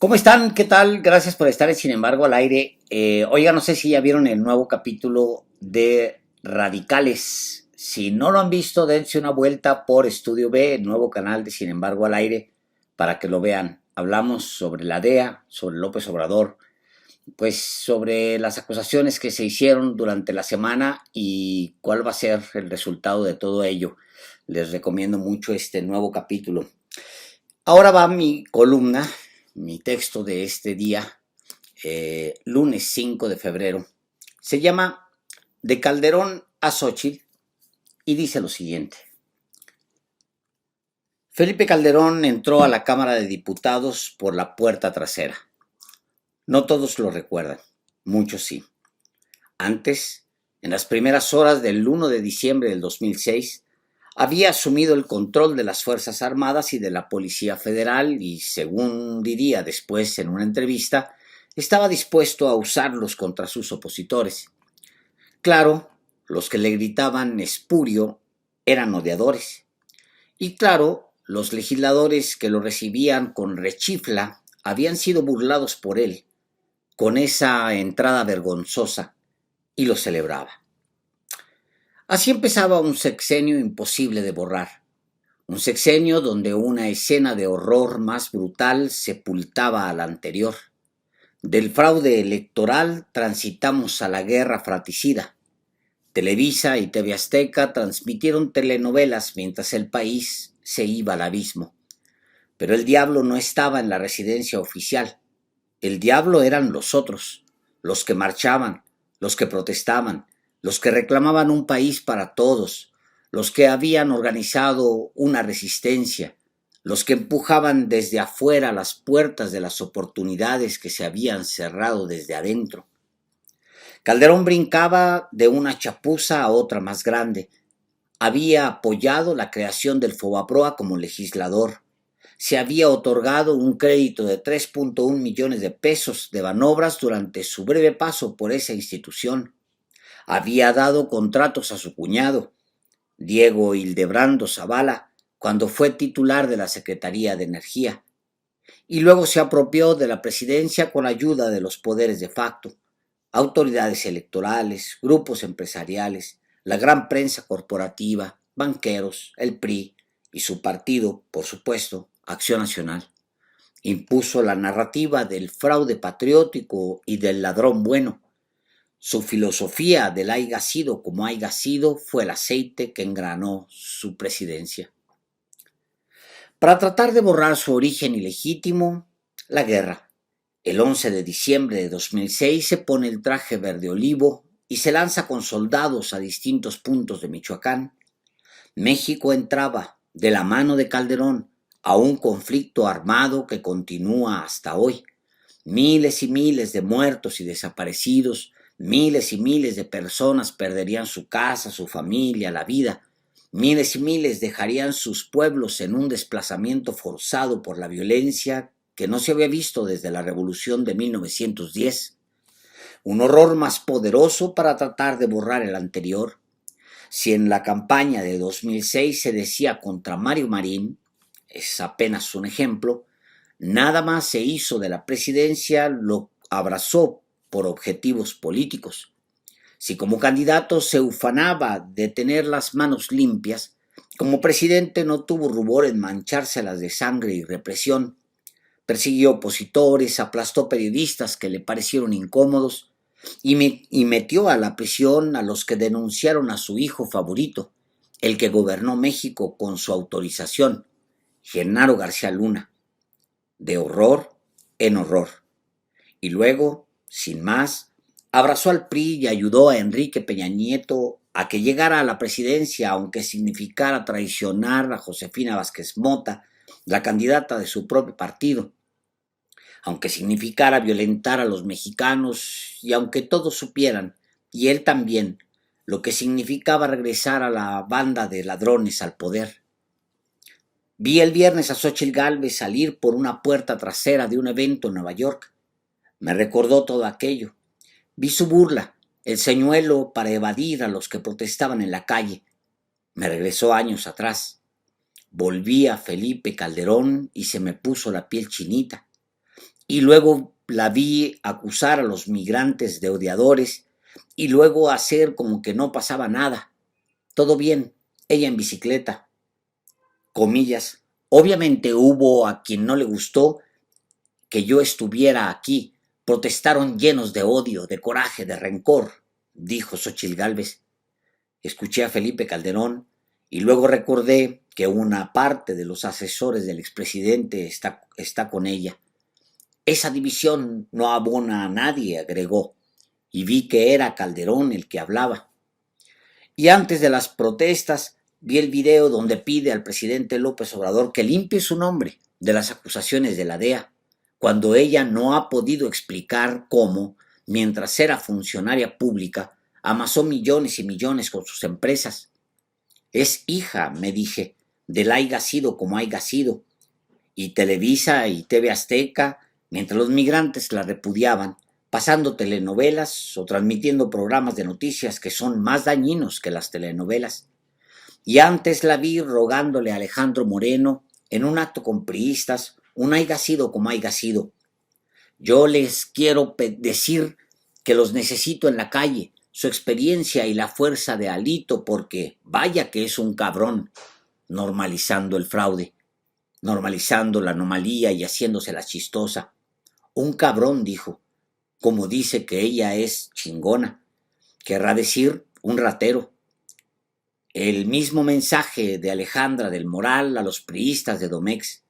¿Cómo están? ¿Qué tal? Gracias por estar en Sin embargo al aire. Oiga, no sé si ya vieron el nuevo capítulo de Radicales. Si no lo han visto, dense una vuelta por Estudio B, el nuevo canal de Sin embargo al aire, para que lo vean. Hablamos sobre la DEA, sobre López Obrador, pues sobre las acusaciones que se hicieron durante la semana y cuál va a ser el resultado de todo ello. Les recomiendo mucho este nuevo capítulo. Ahora va mi columna, mi texto de este día, lunes 5 de febrero. Se llama De Calderón a Xóchitl y dice lo siguiente. Felipe Calderón entró a la Cámara de Diputados por la puerta trasera. No todos lo recuerdan, muchos sí. Antes, en las primeras horas del 1 de diciembre del 2006, había asumido el control de las Fuerzas Armadas y de la Policía Federal y, según diría después en una entrevista, estaba dispuesto a usarlos contra sus opositores. Claro, los que le gritaban espurio eran odiadores. Y claro, los legisladores que lo recibían con rechifla habían sido burlados por él, con esa entrada vergonzosa, y lo celebraba. Así empezaba un sexenio imposible de borrar. Un sexenio donde una escena de horror más brutal sepultaba a la anterior. Del fraude electoral transitamos a la guerra fratricida. Televisa y TV Azteca transmitieron telenovelas mientras el país se iba al abismo. Pero el diablo no estaba en la residencia oficial. El diablo eran los otros, los que marchaban, los que protestaban, los que reclamaban un país para todos, los que habían organizado una resistencia, los que empujaban desde afuera las puertas de las oportunidades que se habían cerrado desde adentro. Calderón brincaba de una chapuza a otra más grande. Había apoyado la creación del Fobaproa como legislador. Se había otorgado un crédito de 3.1 millones de pesos de Banobras durante su breve paso por esa institución. Había dado contratos a su cuñado, Diego Hildebrando Zavala, cuando fue titular de la Secretaría de Energía, y luego se apropió de la presidencia con ayuda de los poderes de facto, autoridades electorales, grupos empresariales, la gran prensa corporativa, banqueros, el PRI y su partido, por supuesto, Acción Nacional. Impuso la narrativa del fraude patriótico y del ladrón bueno. Su filosofía del haiga sido como haiga sido fue el aceite que engranó su presidencia. Para tratar de borrar su origen ilegítimo, la guerra. El 11 de diciembre de 2006 se pone el traje verde olivo y se lanza con soldados a distintos puntos de Michoacán. México entraba, de la mano de Calderón, a un conflicto armado que continúa hasta hoy. Miles y miles de muertos y desaparecidos, miles y miles de personas perderían su casa, su familia, la vida. Miles y miles dejarían sus pueblos en un desplazamiento forzado por la violencia que no se había visto desde la Revolución de 1910. Un horror más poderoso para tratar de borrar el anterior. Si en la campaña de 2006 se decía contra Mario Marín, es apenas un ejemplo, nada más se hizo de la presidencia, lo abrazó por objetivos políticos. Si como candidato se ufanaba de tener las manos limpias, como presidente no tuvo rubor en manchárselas de sangre y represión. Persiguió opositores, aplastó periodistas que le parecieron incómodos y metió a la prisión a los que denunciaron a su hijo favorito, el que gobernó México con su autorización, Genaro García Luna, de horror en horror. Y luego, sin más, abrazó al PRI y ayudó a Enrique Peña Nieto a que llegara a la presidencia, aunque significara traicionar a Josefina Vázquez Mota, la candidata de su propio partido, aunque significara violentar a los mexicanos y aunque todos supieran, y él también, lo que significaba regresar a la banda de ladrones al poder. Vi el viernes a Xóchitl Gálvez salir por una puerta trasera de un evento en Nueva York. Me recordó todo aquello. Vi su burla, el señuelo para evadir a los que protestaban en la calle. Me regresó años atrás. Volví a Felipe Calderón y se me puso la piel chinita. y luego la vi acusar a los migrantes de odiadores y luego hacer como que no pasaba nada. Todo bien, ella en bicicleta, comillas. Obviamente hubo a quien no le gustó que yo estuviera aquí. Protestaron llenos de odio, de coraje, de rencor, dijo Xóchitl Gálvez. Escuché a Felipe Calderón y luego recordé que una parte de los asesores del expresidente está con ella. Esa división no abona a nadie, agregó, y vi que era Calderón el que hablaba. Y antes de las protestas vi el video donde pide al presidente López Obrador que limpie su nombre de las acusaciones de la DEA, cuando ella no ha podido explicar cómo, mientras era funcionaria pública, amasó millones y millones con sus empresas. Es hija, me dije, del haiga sido como haiga sido, y Televisa y TV Azteca, mientras los migrantes la repudiaban, pasando telenovelas o transmitiendo programas de noticias que son más dañinos que las telenovelas. Y antes la vi rogándole a Alejandro Moreno, en un acto con priistas, un haiga sido como haiga sido. Yo les quiero decir que los necesito en la calle, su experiencia y la fuerza de Alito, porque vaya que es un cabrón, normalizando el fraude, normalizando la anomalía y haciéndosela chistosa. Un cabrón, dijo, como dice que ella es chingona. Querrá decir un ratero. El mismo mensaje de Alejandra del Moral a los priistas de Domex.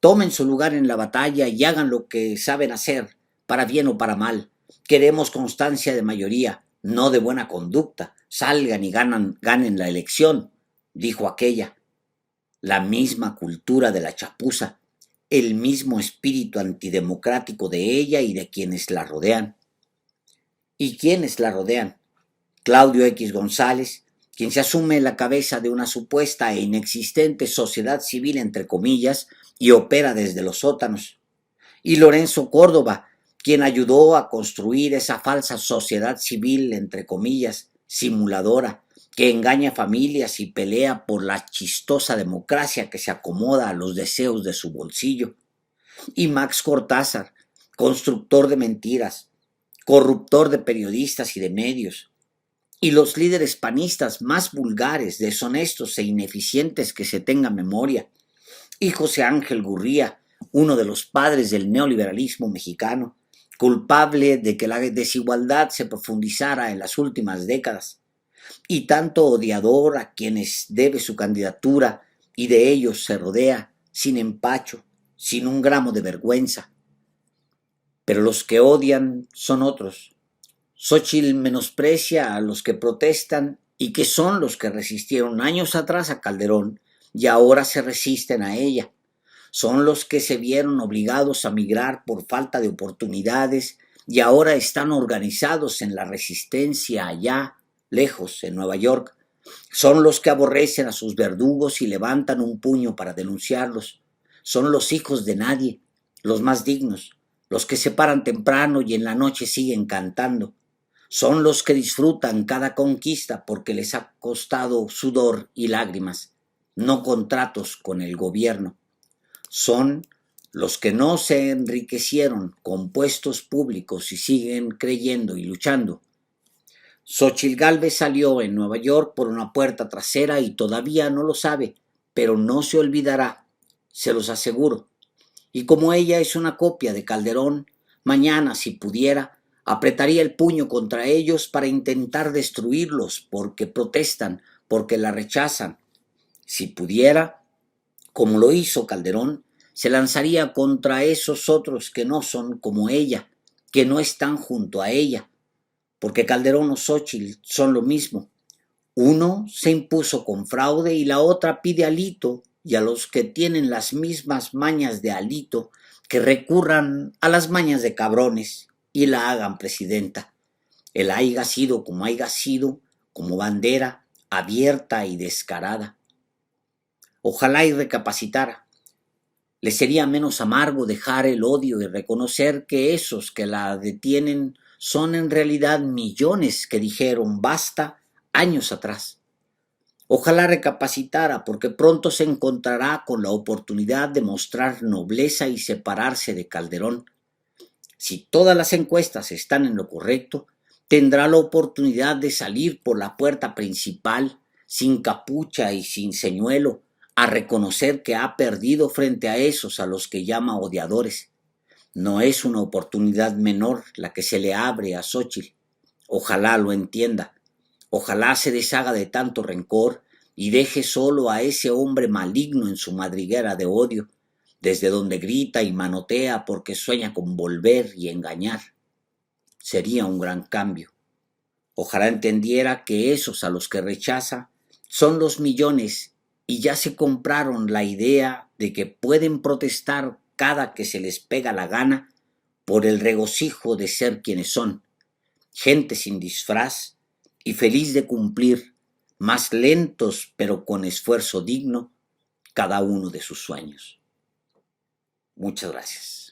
Tomen su lugar en la batalla y hagan lo que saben hacer, para bien o para mal. Queremos constancia de mayoría, no de buena conducta. Salgan y ganen la elección, dijo aquella. La misma cultura de la chapuza, el mismo espíritu antidemocrático de ella y de quienes la rodean. ¿Y quiénes la rodean? Claudio X González, quien se asume la cabeza de una supuesta e inexistente sociedad civil, entre comillas, y opera desde los sótanos. Y Lorenzo Córdoba, quien ayudó a construir esa falsa sociedad civil, entre comillas, simuladora, que engaña familias y pelea por la chistosa democracia que se acomoda a los deseos de su bolsillo. Y Max Cortázar, constructor de mentiras, corruptor de periodistas y de medios, y los líderes panistas más vulgares, deshonestos e ineficientes que se tenga memoria, y José Ángel Gurría, uno de los padres del neoliberalismo mexicano, culpable de que la desigualdad se profundizara en las últimas décadas, y tanto odiador a quienes debe su candidatura y de ellos se rodea, sin empacho, sin un gramo de vergüenza. Pero los que odian son otros. Xóchitl menosprecia a los que protestan y que son los que resistieron años atrás a Calderón y ahora se resisten a ella. Son los que se vieron obligados a migrar por falta de oportunidades y ahora están organizados en la resistencia allá, lejos, en Nueva York. Son los que aborrecen a sus verdugos y levantan un puño para denunciarlos. Son los hijos de nadie, los más dignos, los que se paran temprano y en la noche siguen cantando. Son los que disfrutan cada conquista porque les ha costado sudor y lágrimas, no contratos con el gobierno. Son los que no se enriquecieron con puestos públicos y siguen creyendo y luchando. Xóchitl Gálvez salió en Nueva York por una puerta trasera y todavía no lo sabe, pero no se olvidará, se los aseguro. Y como ella es una copia de Calderón, mañana, si pudiera, apretaría el puño contra ellos para intentar destruirlos porque protestan, porque la rechazan. Si pudiera, como lo hizo Calderón, se lanzaría contra esos otros que no son como ella, que no están junto a ella, porque Calderón o Xóchitl son lo mismo. Uno se impuso con fraude y la otra pide Alito, y a los que tienen las mismas mañas de Alito, que recurran a las mañas de cabrones y la hagan presidenta. El haiga sido, como bandera abierta y descarada. Ojalá y recapacitara. Le sería menos amargo dejar el odio y reconocer que esos que la detienen son en realidad millones que dijeron basta años atrás. Ojalá recapacitara porque pronto se encontrará con la oportunidad de mostrar nobleza y separarse de Calderón. Si todas las encuestas están en lo correcto, tendrá la oportunidad de salir por la puerta principal, sin capucha y sin señuelo, a reconocer que ha perdido frente a esos a los que llama odiadores. No es una oportunidad menor la que se le abre a Xóchitl. Ojalá lo entienda. Ojalá se deshaga de tanto rencor y deje solo a ese hombre maligno en su madriguera de odio, desde donde grita y manotea porque sueña con volver y engañar. Sería un gran cambio. Ojalá entendiera que esos a los que rechaza son los millones y ya se compraron la idea de que pueden protestar cada que se les pega la gana por el regocijo de ser quienes son, gente sin disfraz y feliz de cumplir, más lentos pero con esfuerzo digno, cada uno de sus sueños. Muchas gracias.